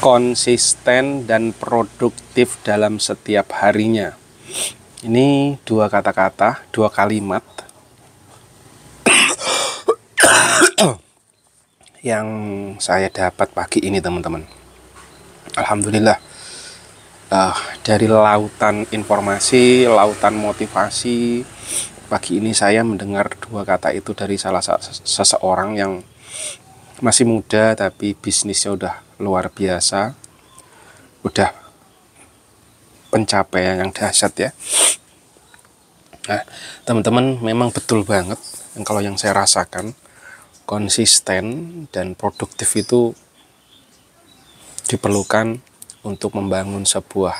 konsisten dan produktif dalam setiap harinya. Ini dua kata-kata, dua kalimat yang saya dapat pagi ini, teman-teman. Alhamdulillah, dari lautan informasi, lautan motivasi, pagi ini saya mendengar dua kata itu dari salah seseorang yang masih muda tapi bisnisnya udah luar biasa, udah pencapaian yang dahsyat ya. Nah, teman-teman, memang betul banget kalau yang saya rasakan, konsisten dan produktif itu diperlukan untuk membangun sebuah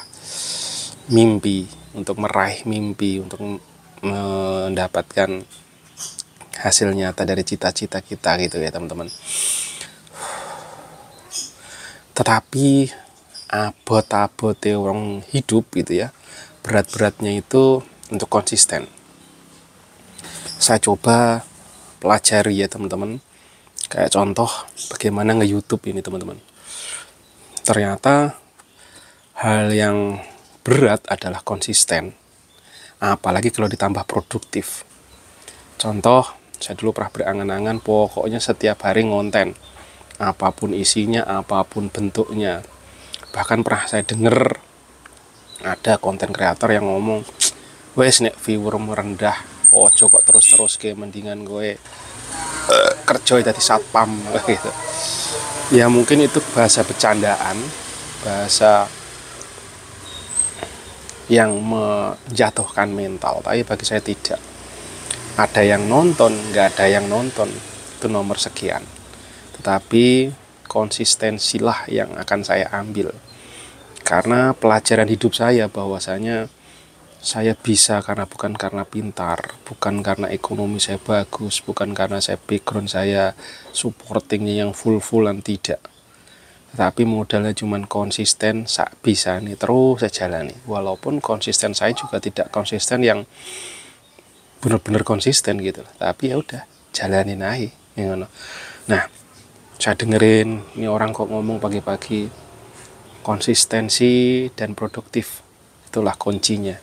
mimpi, untuk meraih mimpi, untuk mendapatkan hasil nyata dari cita-cita kita gitu ya, teman-teman. Tetapi abot-abote orang hidup gitu ya, berat-beratnya itu untuk konsisten. Saya coba pelajari ya, teman-teman. Kayak contoh bagaimana nge-YouTube ini, teman-teman. Ternyata hal yang berat adalah konsisten, apalagi kalau ditambah produktif. Contoh, saya dulu pernah berangan-angan pokoknya setiap hari ngonten, apapun isinya, apapun bentuknya. Bahkan pernah saya denger ada konten kreator yang ngomong, wes nek viewer merendah, ojo kok terus-terus ke, mendingan gue kerja jadi satpam gitu. Ya mungkin itu bahasa bercandaan, bahasa yang menjatuhkan mental, tapi bagi saya tidak. Ada yang nonton, nggak ada yang nonton, itu nomor sekian. Tetapi konsistensilah yang akan saya ambil. Karena pelajaran hidup saya bahwasanya saya bisa bukan karena pintar, bukan karena ekonomi saya bagus, bukan karena saya background saya supportingnya yang full-fullan, tidak. Tapi modalnya cuman konsisten, sak bisa nih, terus saya jalani. Walaupun konsisten saya juga tidak konsisten yang benar-benar konsisten gitu, tapi ya udah jalanin aja. Nah, saya dengerin ini orang kok ngomong pagi-pagi konsistensi dan produktif, itulah kuncinya,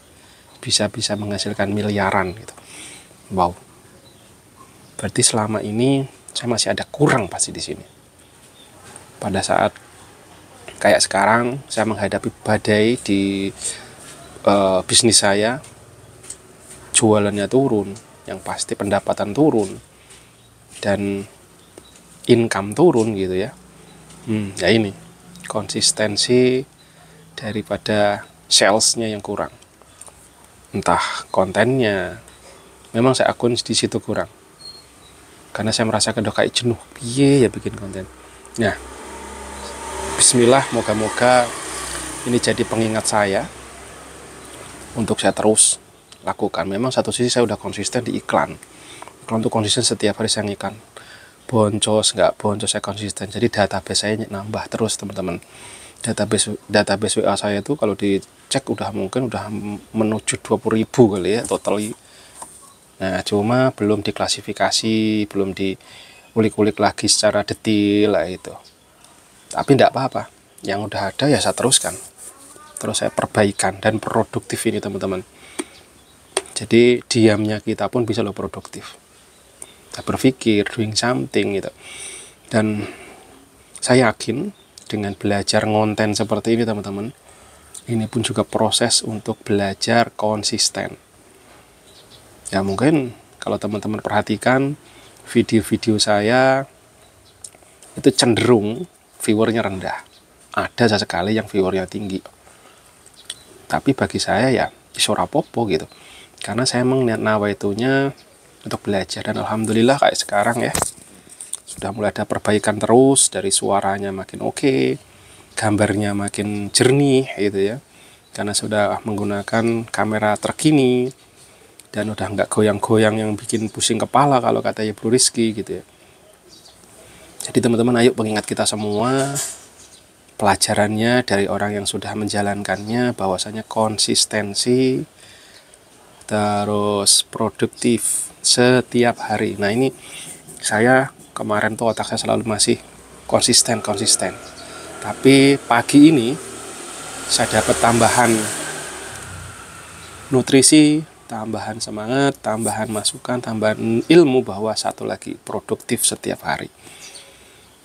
bisa menghasilkan miliaran gitu. Wow, berarti selama ini saya masih ada kurang pasti di sini. Pada saat kayak sekarang saya menghadapi badai di bisnis saya, jualannya turun, yang pasti pendapatan turun dan income turun gitu ya. Ya ini konsistensi daripada salesnya yang kurang, entah kontennya, memang saya akun di situ kurang, karena saya merasakan udah kayak jenuh piye ya bikin konten. Nah, bismillah, moga-moga ini jadi pengingat saya untuk saya terus lakukan. Memang satu sisi saya udah konsisten di iklan tuh konsisten, setiap hari saya ngiklan, boncos nggak boncos saya konsisten. Jadi database saya nambah terus, teman-teman. Database WA saya itu kalau dicek udah menuju 20.000 kali ya totally. Nah, cuma belum diklasifikasi, belum diulik-ulik lagi secara detail lah itu. Tapi enggak apa-apa, yang udah ada ya saya teruskan, terus saya perbaikan dan produktif ini, teman-teman. Jadi diamnya kita pun bisa produktif. Kita berpikir, doing something gitu. Dan saya yakin dengan belajar ngonten seperti ini, teman-teman, ini pun juga proses untuk belajar konsisten. Ya mungkin kalau teman-teman perhatikan video-video saya itu cenderung viewernya rendah. Ada sesekali yang viewernya tinggi. Tapi bagi saya ya isora popo gitu. Karena saya emang niat nawaitunya untuk belajar, dan alhamdulillah kayak sekarang ya sudah mulai ada perbaikan terus, dari suaranya makin oke, gambarnya makin jernih gitu ya, karena sudah menggunakan kamera terkini dan udah nggak goyang-goyang yang bikin pusing kepala kalau katanya Bro Rizky gitu ya. Jadi teman-teman, ayo pengingat kita semua, pelajarannya dari orang yang sudah menjalankannya, bahwasanya konsistensi terus produktif setiap hari. Nah, ini saya kemarin tuh otak saya selalu masih konsisten. Tapi pagi ini saya dapat tambahan nutrisi, tambahan semangat, tambahan masukan, tambahan ilmu bahwa satu lagi, produktif setiap hari.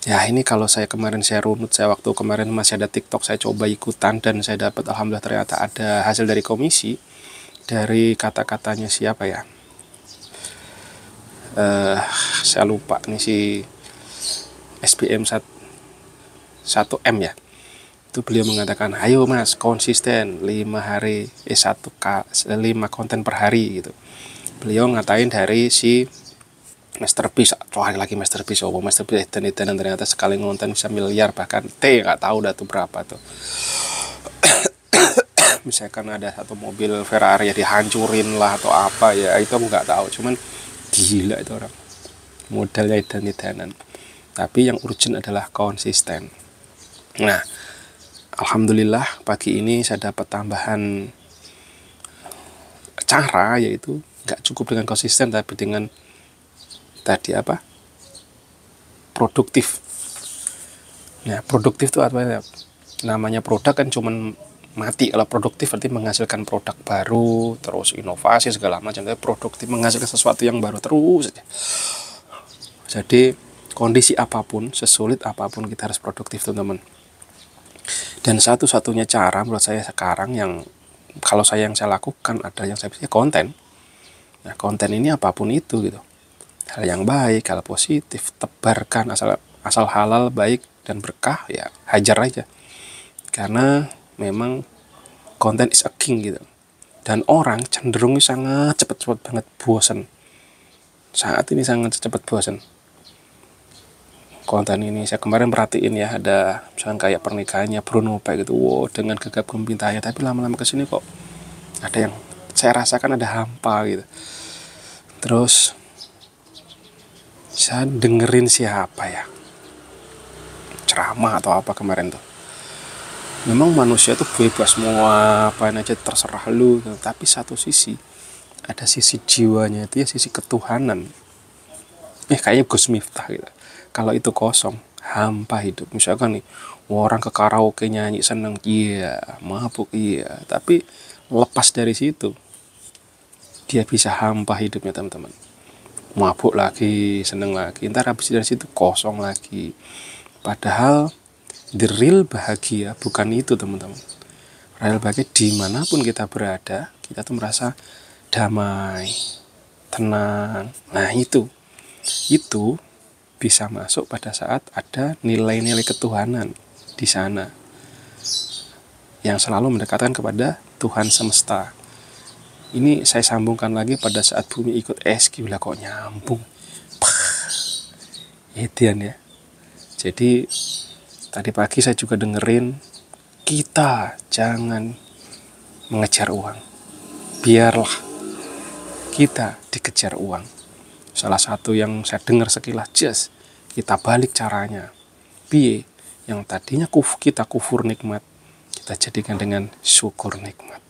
Ya ini kalau saya kemarin saya runut, saya waktu kemarin masih ada TikTok, saya coba ikutan dan saya dapat alhamdulillah ternyata ada hasil dari komisi, dari kata-katanya siapa ya, saya lupa nih, si SBM 1M ya, itu beliau mengatakan ayo mas konsisten 5 hari 5 konten per hari gitu. Beliau ngatain dari si Masterpiece, lagi Masterpiece, Masterpiece dan ternyata sekali ngonten bisa miliar, bahkan nggak tahu dah tuh berapa tuh. Misalkan ada satu mobil Ferrari ya dihancurin lah atau apa ya, itu aku nggak tahu, cuman gila itu orang modalnya edan-edanan. Tapi yang urgent adalah konsisten. Nah alhamdulillah pagi ini saya dapat tambahan cara, yaitu nggak cukup dengan konsisten tapi dengan tadi apa, produktif. Nah produktif itu apa ya, namanya produk kan cuman mati, kalau produktif berarti menghasilkan produk baru, terus inovasi segala macam. Tapi produktif menghasilkan sesuatu yang baru terus saja. Jadi kondisi apapun, sesulit apapun, kita harus produktif teman-teman. Dan satu-satunya cara menurut saya sekarang yang kalau yang saya lakukan adalah yang saya bisa konten. Nah konten ini apapun itu gitu, hal yang baik, hal positif, tebarkan, asal halal, baik dan berkah, ya hajar aja. Karena memang konten is a king gitu. Dan orang cenderung sangat cepat banget bosan. Saat ini sangat cepat bosan. Konten ini saya kemarin perhatiin ya, ada misalnya kayak pernikahannya Bruno Baik gitu, wow, dengan gegap gempitanya, tapi lama-lama kesini kok ada yang saya rasakan ada hampa gitu. Terus saya dengerin siapa ya, ceramah atau apa kemarin tuh, memang manusia tuh bebas mau apain aja terserah lu gitu. Tapi satu sisi ada sisi jiwanya itu ya, sisi ketuhanan. Kayaknya Gus Miftah gitu, kalau itu kosong hampa hidup. Misalkan nih orang ke karaoke nyanyi seneng, iya, mabuk, iya, tapi lepas dari situ dia bisa hampa hidupnya teman-teman. Mabuk lagi, seneng lagi, ntar habis dari situ kosong lagi. Padahal the real bahagia bukan itu teman-teman. Real bahagia dimanapun kita berada, kita tuh merasa damai, tenang. Nah itu bisa masuk pada saat ada nilai-nilai ketuhanan di sana yang selalu mendekatkan kepada Tuhan semesta. Ini saya sambungkan lagi pada saat bumi ikut SQ, lah kok nyambung. Edian ya. Jadi tadi pagi saya juga dengerin, kita jangan mengejar uang, biarlah kita dikejar uang. Salah satu yang saya dengar sekilas, kita balik caranya. Piye yang tadinya kita kufur nikmat, kita jadikan dengan syukur nikmat.